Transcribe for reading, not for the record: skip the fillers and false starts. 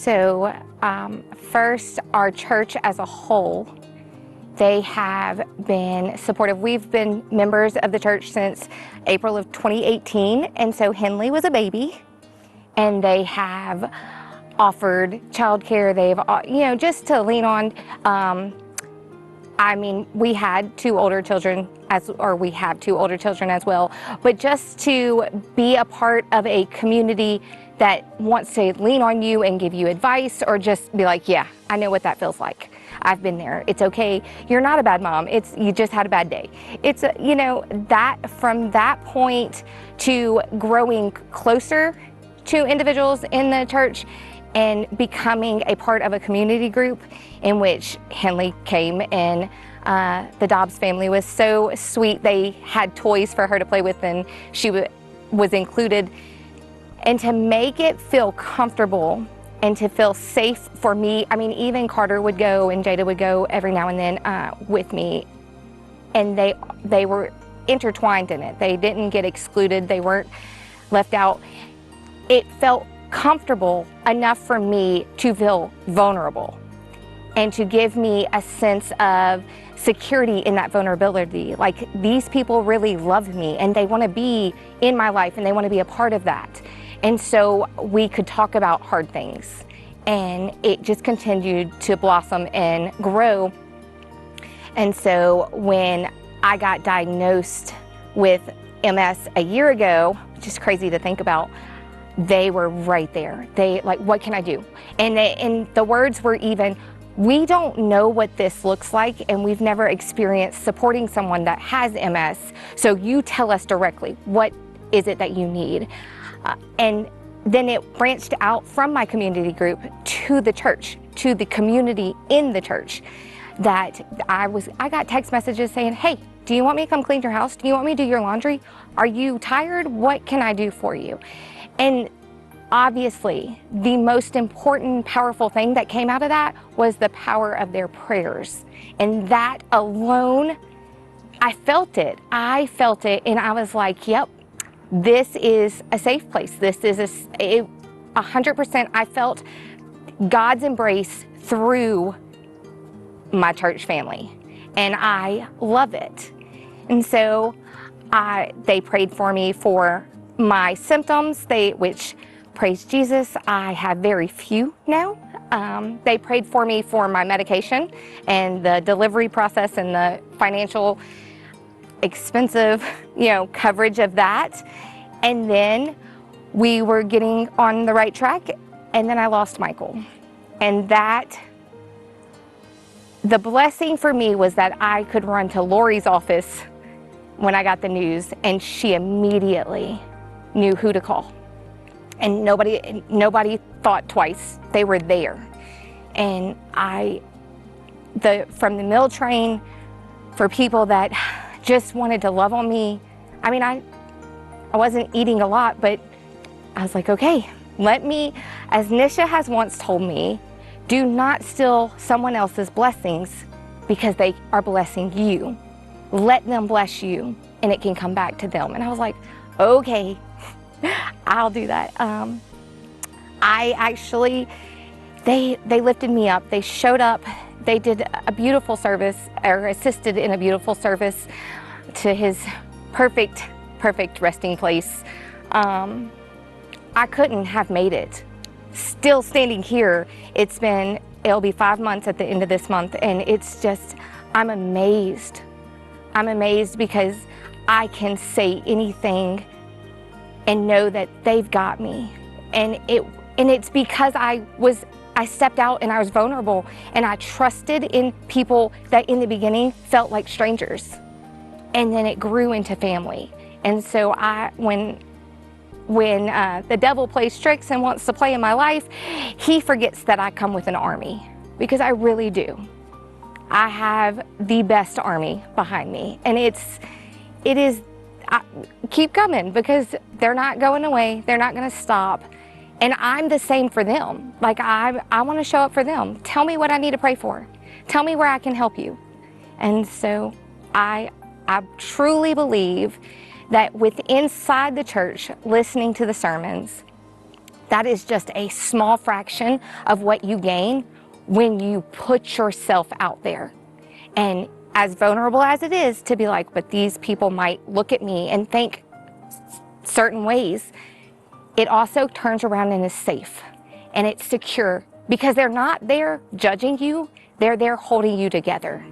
So first, our church as a whole, they have been supportive. We've been members of the church since April of 2018, and so Henley was a baby, and they have offered childcare. They've, just to lean on. We had two older children, we have two older children as well, but just to be a part of a community that wants to lean on you and give you advice, or just be like, yeah, I know what that feels like. I've been there. It's okay. You're not a bad mom. You just had a bad day. It's, that from that point to growing closer to individuals in the church and becoming a part of a community group in which Henley came in. The Dobbs family was so sweet. They had toys for her to play with, and she was included. And to make it feel comfortable and to feel safe for me, even Carter would go and Jada would go every now and then with me, and they were intertwined in it. They didn't get excluded. They weren't left out. It felt comfortable enough for me to feel vulnerable and to give me a sense of security in that vulnerability. Like, these people really love me and they want to be in my life and they want to be a part of that. And so we could talk about hard things, and it just continued to blossom and grow. And so when I got diagnosed with MS a year ago, which is crazy to think about, they were right there. They like, what can I do? And the words were even, we don't know what this looks like, and we've never experienced supporting someone that has MS. So you tell us directly, what is it that you need? And then it branched out from my community group to the church, to the community in the church, that I got text messages saying, hey, do you want me to come clean your house? Do you want me to do your laundry? Are you tired? What can I do for you? And obviously, the most important, powerful thing that came out of that was the power of their prayers. And that alone, I felt it, and I was like, yep, this is a safe place. This is 100%. I felt God's embrace through my church family, and I love it. And so they prayed for me for my symptoms, which, praise Jesus, I have very few now. They prayed for me for my medication and the delivery process and the financial expensive, coverage of that. And then we were getting on the right track, and then I lost Michael. And the blessing for me was that I could run to Lori's office when I got the news, and she immediately knew who to call. And nobody thought twice. They were there. And from the meal train, for people that just wanted to love on me, I wasn't eating a lot, but I was like, okay, as Nisha has once told me, do not steal someone else's blessings because they are blessing you. Let them bless you, and it can come back to them. And I was like, okay, I'll do that. They lifted me up. They showed up. They did a beautiful service, or assisted in a beautiful service to his perfect resting place. I couldn't have made it. Still standing here, it'll be 5 months at the end of this month, and it's just, I'm amazed. I'm amazed because I can say anything and know that they've got me. And it's because I stepped out and I was vulnerable, and I trusted in people that in the beginning felt like strangers. And then it grew into family. And so when the devil plays tricks and wants to play in my life, he forgets that I come with an army, because I really do. I have the best army behind me, and keep coming, because they're not going away. They're not going to stop. And I'm the same for them. Like, I want to show up for them. Tell me what I need to pray for. Tell me where I can help you. And so I truly believe that inside the church, listening to the sermons, that is just a small fraction of what you gain when you put yourself out there. And as vulnerable as it is to be like, but these people might look at me and think certain ways, it also turns around and is safe and it's secure because they're not there judging you, they're there holding you together.